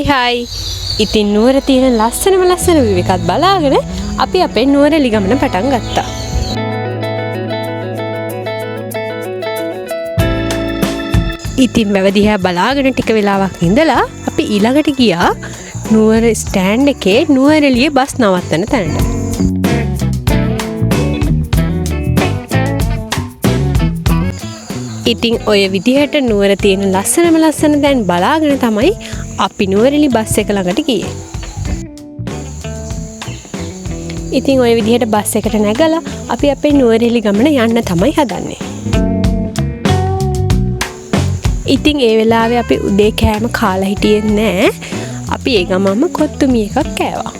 හයි ඉතින් නුවර තියෙන ලස්සන view එකක් බලාගෙන අපි අපේ නුවරඑළි ගමන පටන් ගත්තා. ඉතින් මෙව දිහා බලාගෙන ටික වෙලාවක් ඉඳලා අපි ඊළඟට ගියා නුවර ස්ටෑන්ඩ් එකේ නුවරඑළිය බස් නවත්තන තැනට. ඉතින් ඔය විදිහට නුවර තියෙන ලස්සන දැන් බලාගෙන තමයි අපි නුවරඑළි බස් එක ළඟට ගියේ. ඉතින් ඔය විදිහට බස් එකට නැගලා අපි අපේ නුවරඑළි ගමන යන්න තමයි හදන්නේ. ඉතින් ඒ වෙලාවේ අපි උදේ කෑම කාලා හිටියේ නෑ. අපි ඒ ගමන්ම කොත්තුමි එකක් කෑවා.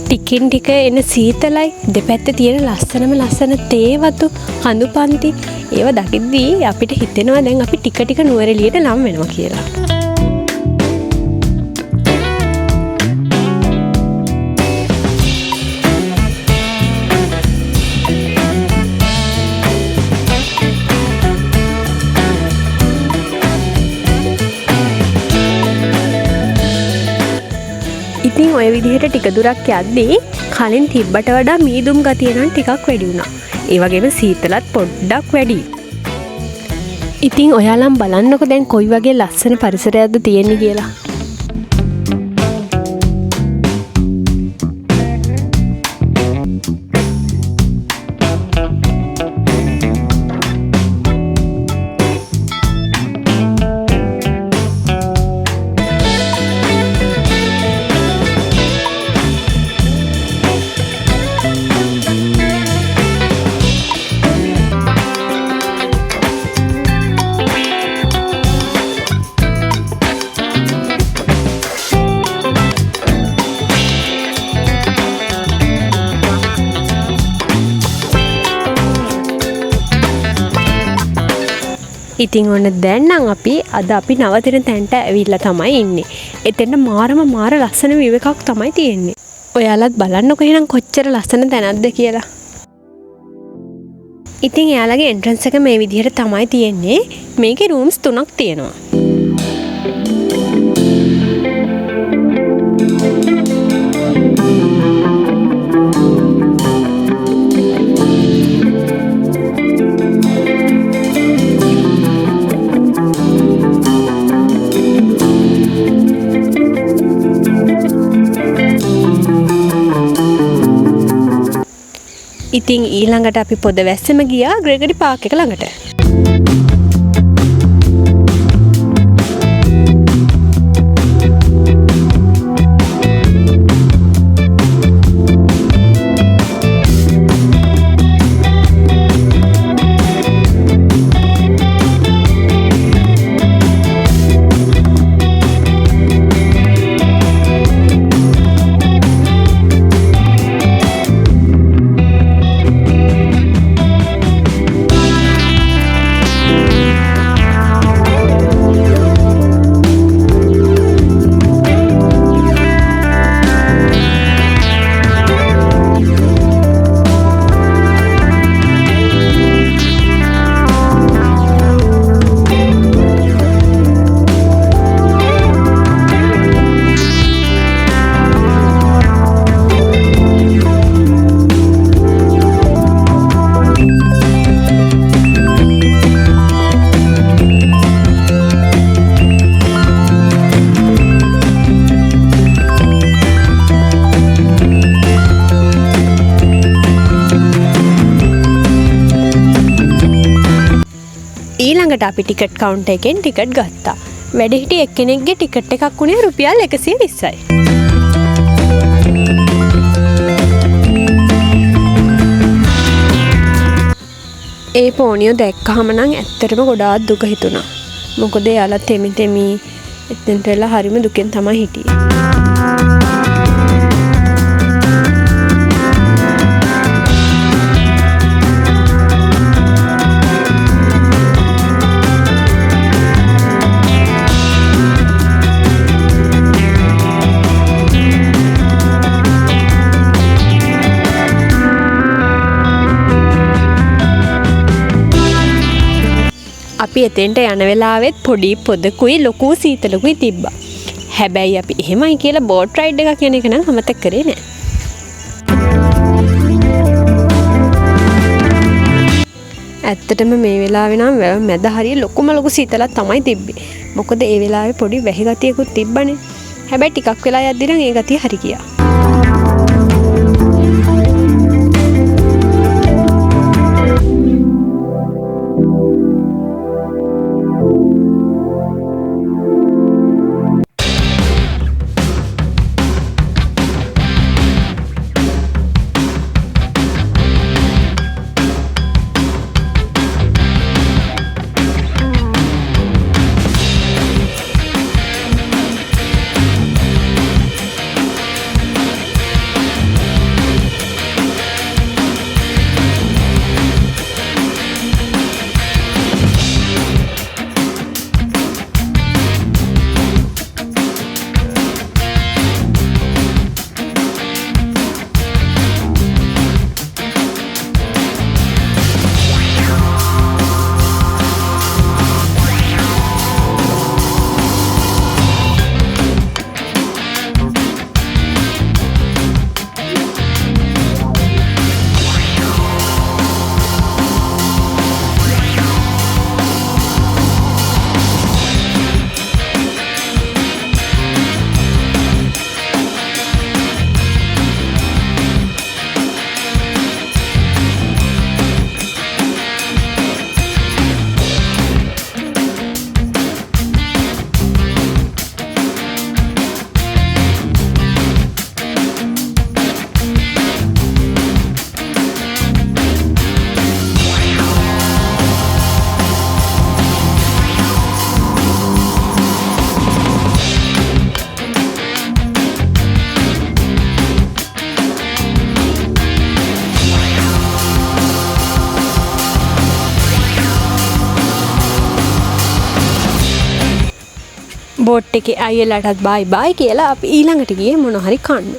ටිකින් ටික එන සීතලයි දෙපැත්තේ තියෙන ලස්සන තේ වතු කඳු පන්ති ඒව දකිද්දී අපිට හිතෙනවා දැන් අපි ටික නුවරඑළියට ලම් වෙනවා කියලා. ඉතින් ඔය විදිහට ටික දුරක් යද්දී කලින් තිබ්බට වඩා මීදුම් ගතිය නම් ටිකක් වැඩි වුණා. ඒ වගේම සීතලත් පොඩ්ඩක් වැඩි. ඉතින් ඔයාලම් බලන්නකෝ දැන් කොයි වගේ ලස්සන පරිසරයක්ද තියෙන්නේ කියලා. ඉතින් ඔන්න දැන් නම් අපි නවතින තැනට ඇවිල්ලා තමයි ඉන්නේ. එතෙන්ට මාර ලස්සන view එකක් තමයි තියෙන්නේ. ඔයාලත් බලන්නකෝ එහෙනම් කොච්චර ලස්සන තැනක්ද කියලා. ඉතින් එයාලගේ එන්ට්‍රන්ස් එක මේ විදිහට තමයි තියෙන්නේ. මේකේ රූම්ස් 3ක් තියෙනවා. ඉතින් ඊළඟට අපි පොද වැස්සම ගියා ග්‍රෙගරි පාක් එක ළඟට. ඊළඟට අපි ටිකට් කවුන්ටර් එකෙන් ටිකට් ගත්තා. වැඩිහිටි එක්කෙනෙක්ගේ ටිකට් එකක් වුණේ රුපියල් 120යි. ඒ පෝනියෝ දැක්කහම නම් ඇත්තටම ගොඩාක් දුක හිතුණා. මොකද එයාලා තෙමි එතෙන්ට වෙලා හරිම දුකෙන් තමයි හිටියේ. අපි එතෙන්ට යන වෙලාවෙත් පොඩි පොදකුයි ලොකු සීතලකුයි තිබ්බා. හැබැයි අපි එහෙමයි කියලා බෝට් රයිඩ් එකක් යන එක නම් අමතක කරේ නෑ. ඇත්තටම මේ වෙලාවේ නම් වැව මැද හරිය ලොකුම ලොකු සීතලක් තමයි තිබ්බේ. මොකද ඒ වෙලාවේ පොඩි වැහි ගතියකුත් තිබ්බනේ. හැබැයි ටිකක් වෙලා යද්දි නම් ඒ ගතිය හරි ගියා. බෝට් එකේ අයියලාටත් බයි බයි කියලා අපි ඊළඟට ගියේ මොන හරි කන්න.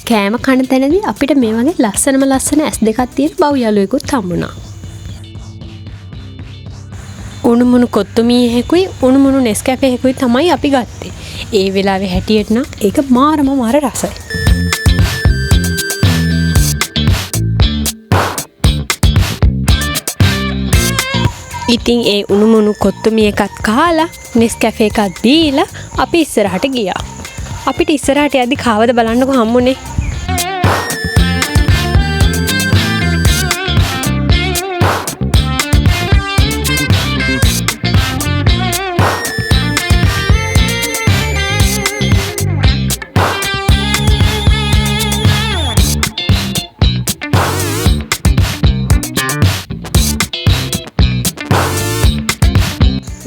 කෑම කන තැනදී අපිට මේ වගේ ලස්සනම ලස්සන ඇස් දෙකක් තියෙන බව් යාළුවෙකුත් හම්බුණා. උණුමුණු කොත්තු මීහෙකුයි උණුමුණු නෙස්කැෆේකුයි තමයි අපි ගත්තේ. ඒ වෙලාවේ හැටියට නම් ඒක මාරම මාර රසයි. ඉතින් ඒ උණුමුණු කොත්තු මී එකත් කාලා නෙස්කැෆේ එකක් දීලා අපි ඉස්සරහට ගියා. අපිට ඉස්සරහට යද්දි කාවද බලන්නකෝ හම්බුනේ.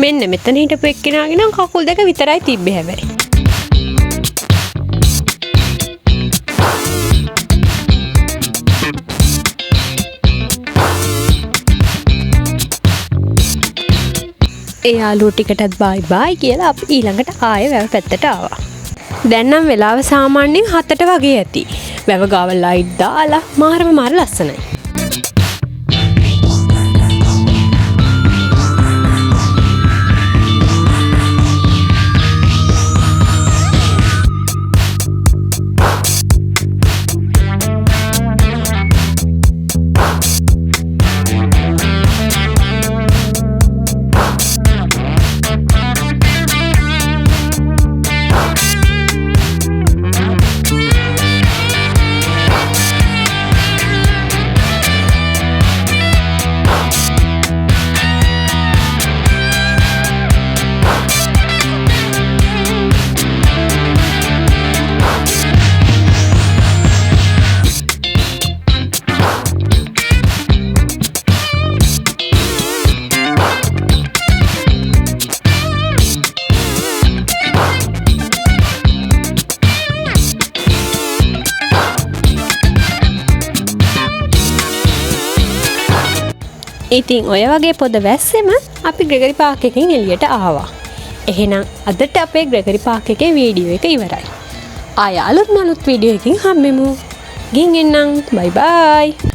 මෙන්න මෙතන හිටපු එක්කෙනාගේ නම් කකුල් දෙක විතරයි තිබ්බේ හැබැයි. ඒ යාළුවෝ ටිකටත් බයි බයි කියලා අපි ඊළඟට ආයෙ වැව පැත්තට ආවා. දැන් නම් වෙලාව සාමාන්‍යයෙන් 7ට වගේ ඇති. වැව ගාව ලයිට් දාලා මාරම මාර ලස්සනයි. ඉතින් ඔය වගේ පොද වැස්සෙම අපි ග්‍රෙගරි පාක් එකෙන් එළියට ආවා. එහෙනම් අදට අපේ ග්‍රෙගරි පාක් එකේ වීඩියෝ එක ඉවරයි. ආය අලුත් වීඩියෝ එකකින් හම්බෙමු. ගින් එන්නම්. බයි බයි.